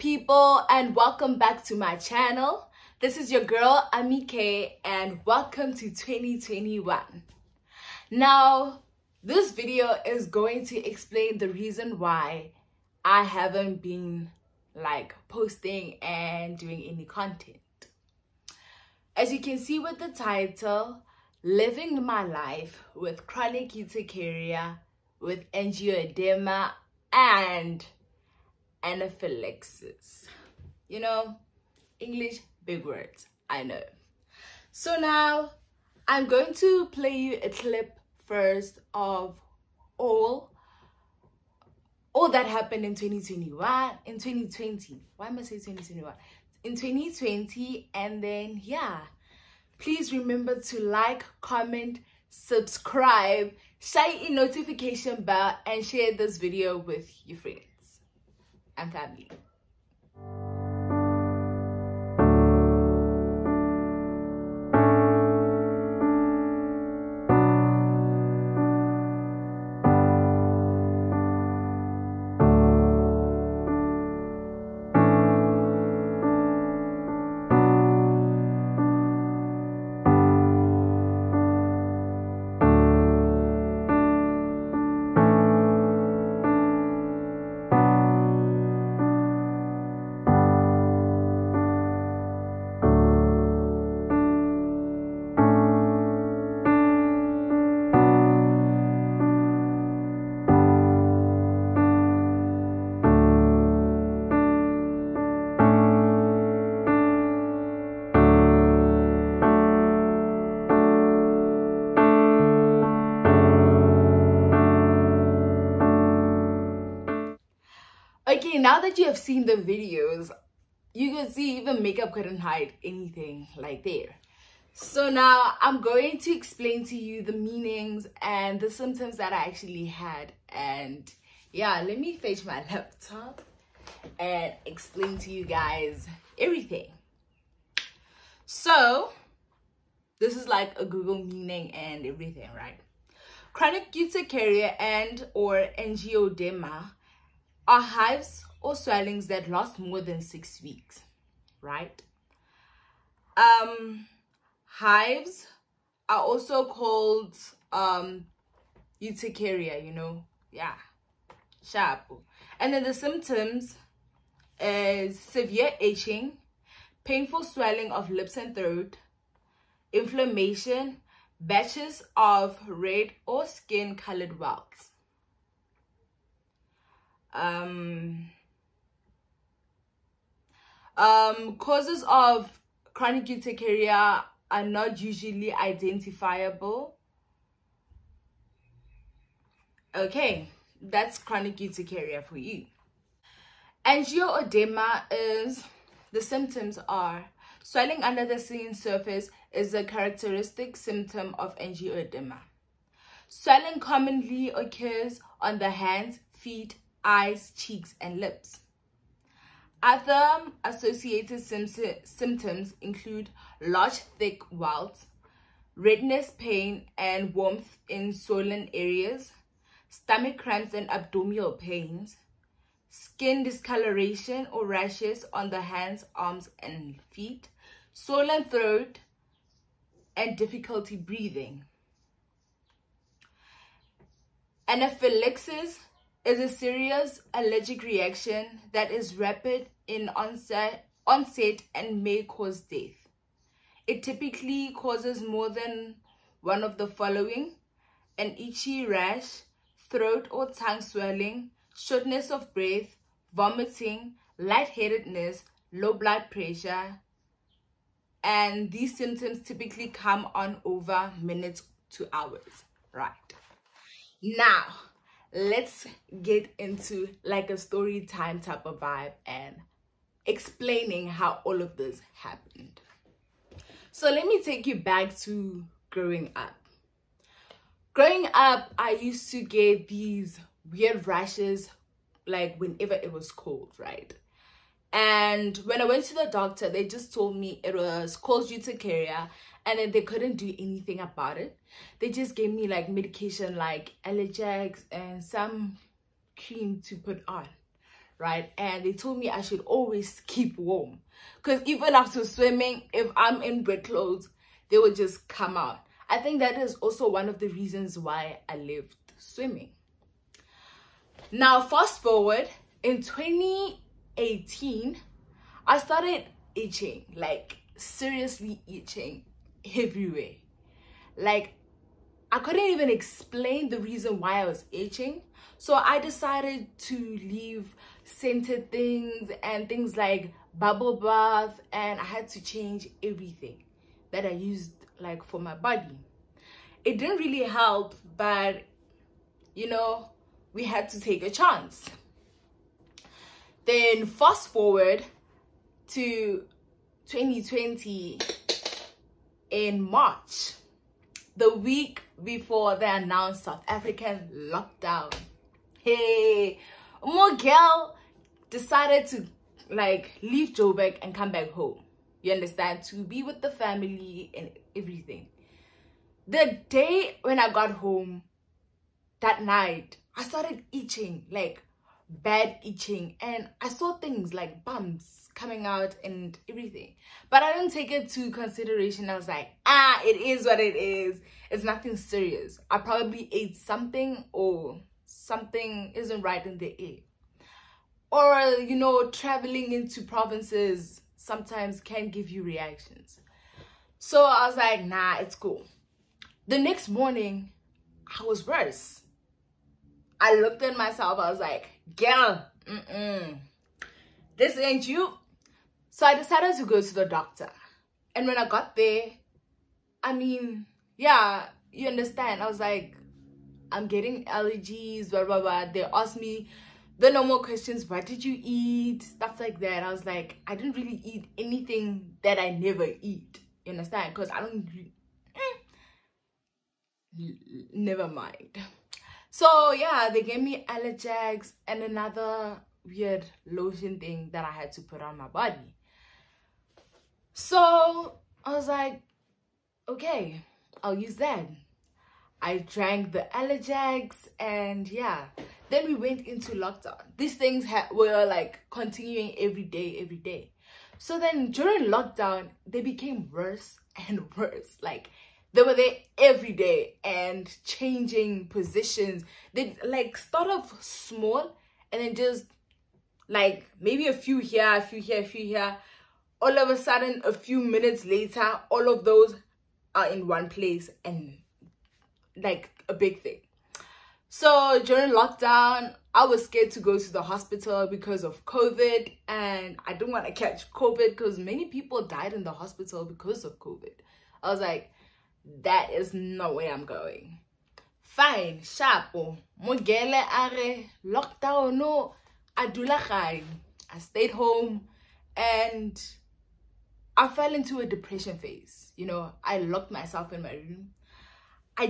people, and welcome back to my channel. This is your girl Amike, and welcome to 2021. Now this video is going to explain the reason why I haven't been posting and doing any content. As you can see with the title, living my life with chronic urticaria, with angioedema and anaphylaxis. You know, English big words, I know. So now I'm going to play you a clip first of all that happened in 2021, in 2020. Why am I saying 2021? In 2020, and then yeah, please remember to like, comment, subscribe, share a notification bell, and share this video with your friends and family. Okay, now that you have seen the videos, you can see even makeup couldn't hide anything like there. So now I'm going to explain to you the meanings and the symptoms that I actually had. And yeah, let me fetch my laptop and explain to you guys everything. So this is like a Google meaning and everything, right? Chronic urticaria and or angioedema are hives or swellings that last more than 6 weeks, right? Hives are also called urticaria, you know, yeah, sharp. And then the symptoms is severe itching, painful swelling of lips and throat, inflammation, batches of red or skin colored welts. Causes of chronic urticaria are not usually identifiable. Okay, that's chronic urticaria for you. Angioedema is, the symptoms are swelling under the skin surface is a characteristic symptom of angioedema. Swelling commonly occurs on the hands, feet, eyes, cheeks, and lips. Other associated symptoms include large, thick welts, redness, pain, and warmth in swollen areas, stomach cramps and abdominal pains, skin discoloration or rashes on the hands, arms, and feet, swollen throat, and difficulty breathing. Anaphylaxis is a serious allergic reaction that is rapid in onset and may cause death. It typically causes more than one of the following: an itchy rash, throat or tongue swelling, shortness of breath, vomiting, lightheadedness, low blood pressure, and these symptoms typically come on over minutes to hours, right? Now, let's get into like a story time type of vibe and explaining how all of this happened. So let me take you back to growing up. Growing up, I used to get these weird rashes like whenever it was cold, right? And when I went to the doctor, they just told me it was called urticaria, and then they couldn't do anything about it. They just gave me like medication like Allergex and some cream to put on, right? And they told me I should always keep warm, because even after swimming, if I'm in wet clothes, they would just come out. I think that is also one of the reasons why I left swimming. Now, fast forward, in 2018, I started itching, like seriously itching everywhere. Like, I couldn't even explain the reason why I was itching. So I decided to leave scented things and things like bubble bath, and I had to change everything that I used like for my body. It didn't really help, but you know, we had to take a chance. Then fast forward to 2020 in March, the week before they announced South African lockdown. Hey, my girl decided to like leave Joburg and come back home. You understand? To be with the family and everything. The day when I got home, that night, I started itching, like bad itching, and I saw things like bumps coming out and everything, but I didn't take it to consideration. I was like, it is what it is. It's nothing serious. I probably ate something, or something isn't right in the air, or you know, traveling into provinces sometimes can give you reactions. So I was like, nah, it's cool. The next morning, I was worse. I looked at myself, I was like, girl, this ain't you. So I decided to go to the doctor. And when I got there, I mean, yeah, you understand. I was like, I'm getting allergies, blah, blah, blah. They asked me the normal questions. What did you eat? Stuff like that. I was like, I didn't really eat anything that I never eat. You understand? Because I don't really... Never mind. So yeah, they gave me Allergex and another weird lotion thing that I had to put on my body. So I was like, okay, I'll use that. I drank the Allergex, and yeah, then we went into lockdown. These things were like continuing every day. So then during lockdown, they became worse and worse. Like, they were there every day and changing positions. They like start off small and then just like maybe a few here, a few here, a few here. All of a sudden, a few minutes later, all of those are in one place, and like a big thing. So during lockdown, I was scared to go to the hospital because of COVID, and I didn't want to catch COVID because many people died in the hospital because of COVID. I was like, that is no way I'm going. Fine, sharpo. Mogele are lockdown no adula gae. I stayed home and I fell into a depression phase. You know, I locked myself in my room. I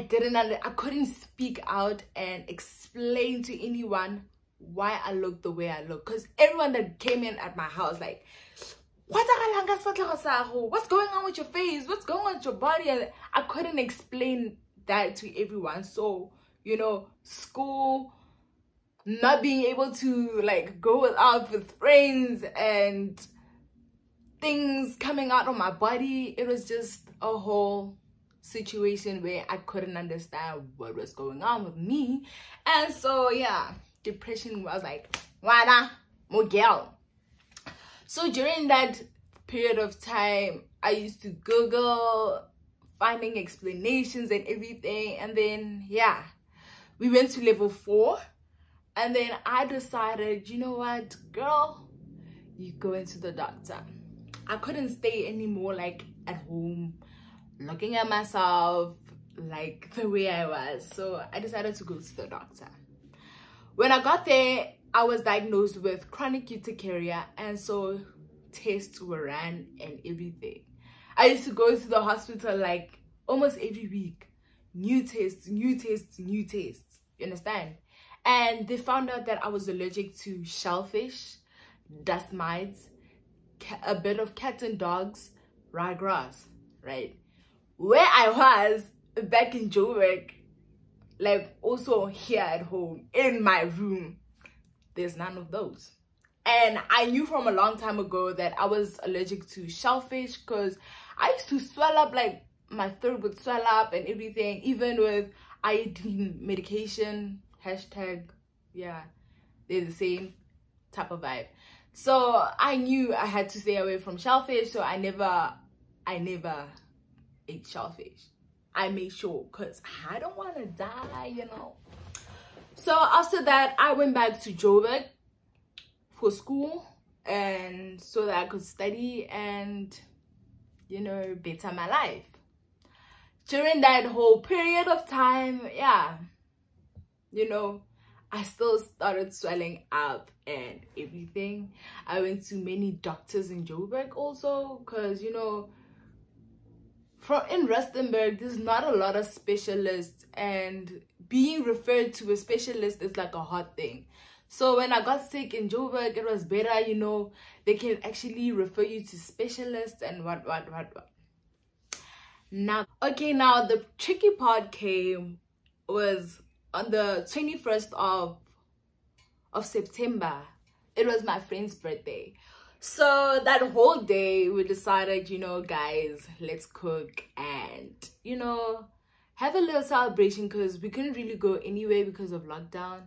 couldn't speak out and explain to anyone why I looked the way I look, because everyone that came in at my house like, what's going on with your face? What's going on with your body? And I couldn't explain that to everyone. So, you know, school, not being able to like go out with friends and things coming out of my body, it was just a whole situation where I couldn't understand what was going on with me. And so yeah, depression was like, wada, girl. So during that period of time, I used to Google finding explanations and everything. And then, yeah, we went to level 4. And then I decided, you know what, girl, you go into the doctor. I couldn't stay anymore, like, at home, looking at myself like the way I was. So I decided to go to the doctor. When I got there, I was diagnosed with chronic urticaria, and so tests were ran and everything. I used to go to the hospital like almost every week. New tests, new tests, new tests. You understand? And they found out that I was allergic to shellfish, dust mites, a bit of cats and dogs, ryegrass, right? Where I was back in Joburg, like also here at home, in my room, there's none of those. And I knew from a long time ago that I was allergic to shellfish, because I used to swell up, like my throat would swell up and everything, even with iodine medication. Hashtag, yeah, they're the same type of vibe. So I knew I had to stay away from shellfish, so I never ate shellfish. I made sure, because I don't want to die, you know. So after that, I went back to Joburg for school, and so that I could study and, you know, better my life. During that whole period of time, yeah, you know, I still started swelling up and everything. I went to many doctors in Joburg also, because, you know, in Rustenburg, there's not a lot of specialists, and being referred to a specialist is like a hot thing. So when I got sick in Joburg, it was better, you know, they can actually refer you to specialists and what. Now, okay, now the tricky part was on the 21st of September. It was my friend's birthday. So that whole day we decided, you know, guys, let's cook and, you know, have a little celebration, because we couldn't really go anywhere because of lockdown,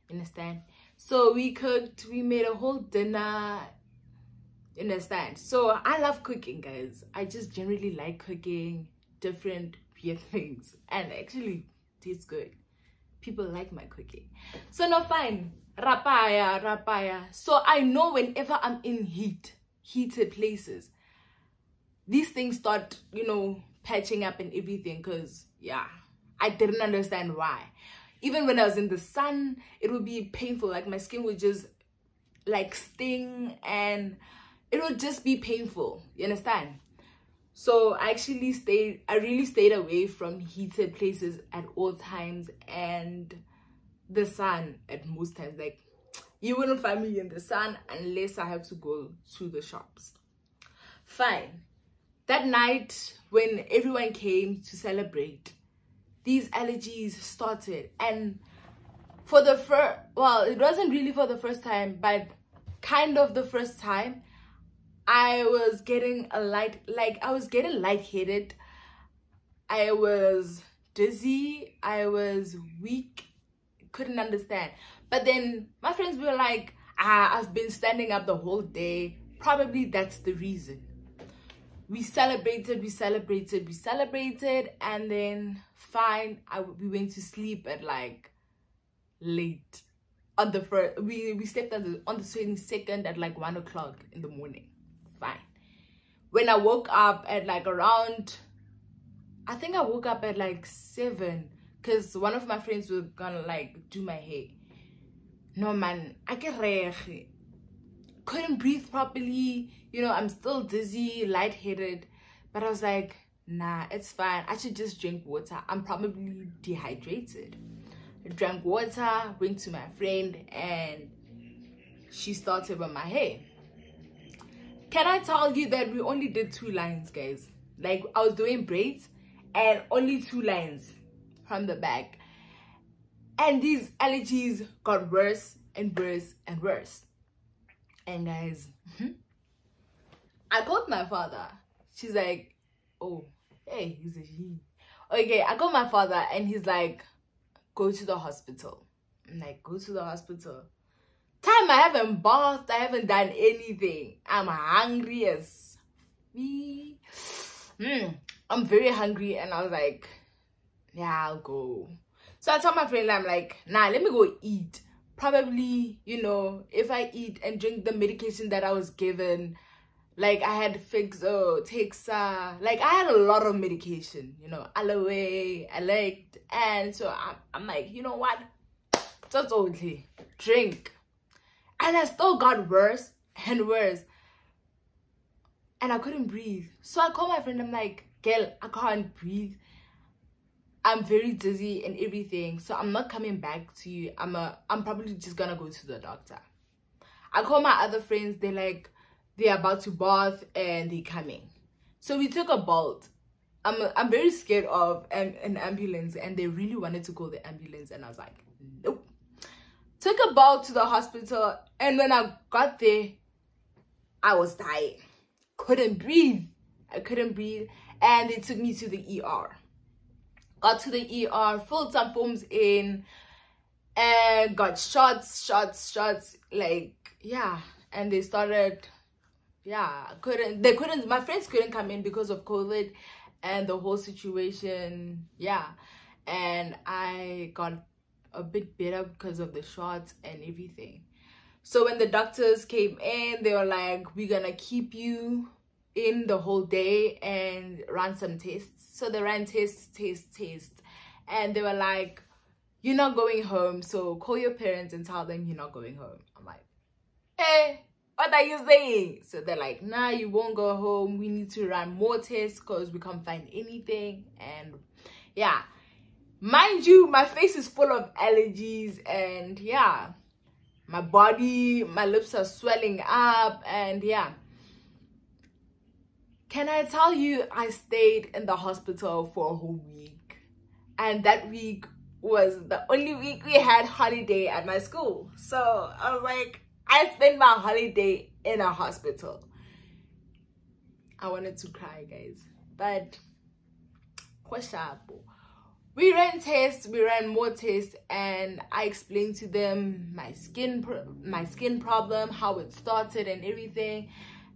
understand? So we cooked, we made a whole dinner, understand? So I love cooking, guys. I just generally like cooking different weird things, and actually tastes good. People like my cooking. So no, fine. Rapaya. So I know whenever I'm in heated places, these things start, you know, patching up and everything, because yeah, I didn't understand why. Even when I was in the sun, it would be painful. Like my skin would just like sting, and it would just be painful, you understand? So I really stayed away from heated places at all times, and the sun at most times. Like, you wouldn't find me in the sun unless I have to go to the shops. Fine. That night when everyone came to celebrate, these allergies started, and for the it wasn't really for the first time, but kind of the first time, I was getting lightheaded. I was dizzy, I was weak, couldn't understand. But then my friends were like, I've been standing up the whole day, probably that's the reason. We celebrated, and then fine, we went to sleep at like late on the first. We slept on the 22nd at like 1 o'clock in the morning. Fine. When I woke up at like around, I think I woke up at like 7, because one of my friends was gonna like do my hair. No man, I couldn't breathe properly, you know, I'm still dizzy, lightheaded, but I was like, nah, it's fine, I should just drink water, I'm probably dehydrated. I drank water, went to my friend, and she started with my hair. Can I tell you that we only did 2 lines, guys? Like, I was doing braids and only 2 lines from the back, and these allergies got worse and worse and worse. And guys, I called my father. She's like, oh, hey, he's a he. Okay, I called my father, and he's like, go to the hospital. I'm like, go to the hospital? Time I haven't bathed, I haven't done anything. I'm hungry as I'm very hungry, and I was like, yeah, I'll go. So I told my friend, I'm like, nah, let me go eat. Probably, you know, if I eat and drink the medication that I was given, like I had Fixo, Texa, like I had a lot of medication, you know, Aloe, Elect, and so I'm like, you know what, that's okay, drink. And I still got worse and worse, and I couldn't breathe. So I called my friend, I'm like, girl, I can't breathe, I'm very dizzy and everything, so I'm not coming back to you. I'm probably just gonna go to the doctor. I call my other friends, they're about to bath and they're coming. So we took a Bolt. I'm very scared of an ambulance, and they really wanted to call the ambulance, and I was like, nope. Took a boat to the hospital, and when I got there, I was dying. Couldn't breathe. I couldn't breathe, and they took me to the ER. Got to the ER, filled some forms in, and got shots, like, yeah. And they started, yeah, my friends couldn't come in because of COVID and the whole situation, yeah. And I got a bit better because of the shots and everything. So when the doctors came in, they were like, we're gonna keep you in the whole day and run some tests. So they ran tests, and they were like, you're not going home, so call your parents and tell them you're not going home. I'm like, hey, what are you saying? So they're like, nah, you won't go home, we need to run more tests because we can't find anything. And yeah, mind you, my face is full of allergies, and yeah, my body, my lips are swelling up, and yeah. Can I tell you, I stayed in the hospital for a whole week, and that week was the only week we had holiday at my school. So I was like, I spent my holiday in a hospital. I wanted to cry, guys, but we ran tests, we ran more tests, and I explained to them my skin problem, how it started and everything.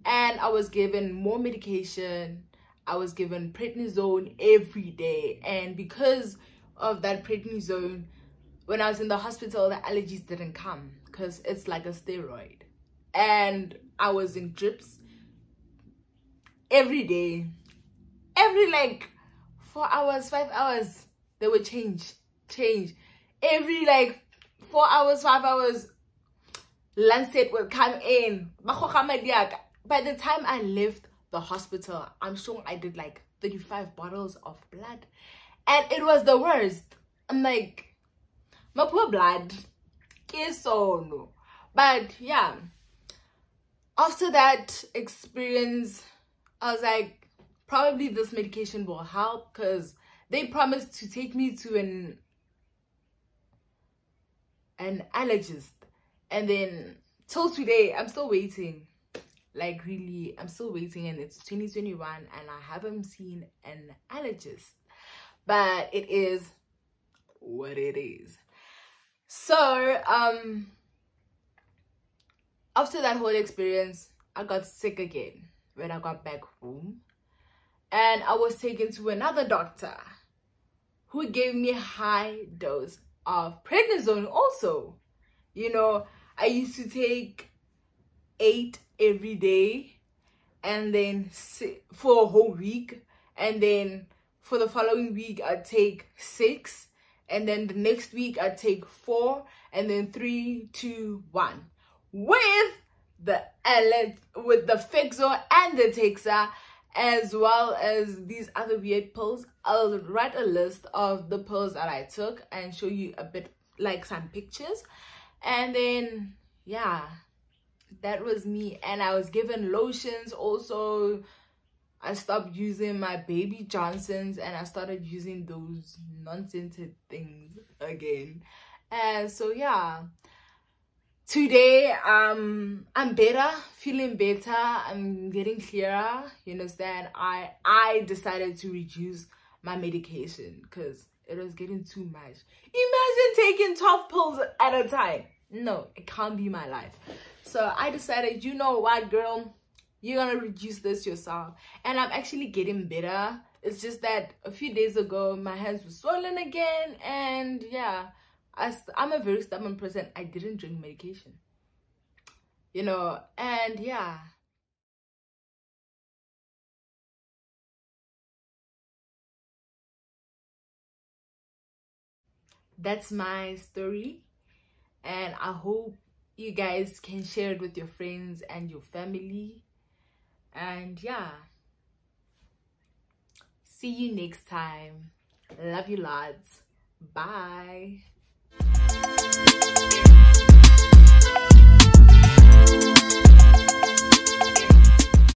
And I was given more medication. I was given prednisone every day, and because of that prednisone, when I was in the hospital, the allergies didn't come because it's like a steroid. And I was in drips every day, every like 4 hours, 5 hours, they would change every like 4 hours, 5 hours. Lancet would come in. By the time I left the hospital, I'm sure I did like 35 bottles of blood, and it was the worst. I'm like, my poor blood is so no. But yeah, after that experience, I was like, probably this medication will help, because they promised to take me to an allergist, and then till today I'm still waiting. Like, really, I'm still waiting, and it's 2021 and I haven't seen an allergist, but it is what it is. So after that whole experience, I got sick again when I got back home, and I was taken to another doctor who gave me a high dose of prednisone also. You know, I used to take 8 every day, and then for a whole week, and then for the following week I'd take 6, and then the next week I'd take 4, and then 3, 2, 1 with the Fixo and the Texa, as well as these other weird pills. I'll write a list of the pills that I took and show you a bit, like some pictures. And then yeah, that was me. And I was given lotions also. I stopped using my Baby Johnsons and I started using those non-scented things again. And so yeah, today I'm better, feeling better, I'm getting clearer, you understand. I decided to reduce my medication because it was getting too much. Imagine taking 12 pills at a time. No, it can't be my life. So I decided, you know what, girl, you're gonna reduce this yourself. And I'm actually getting better. It's just that a few days ago my hands were swollen again, and yeah, I'm a very stubborn person. I didn't drink medication, you know. And yeah, that's my story, and I hope you guys can share it with your friends and your family. And yeah, see you next time. Love you lots. Bye.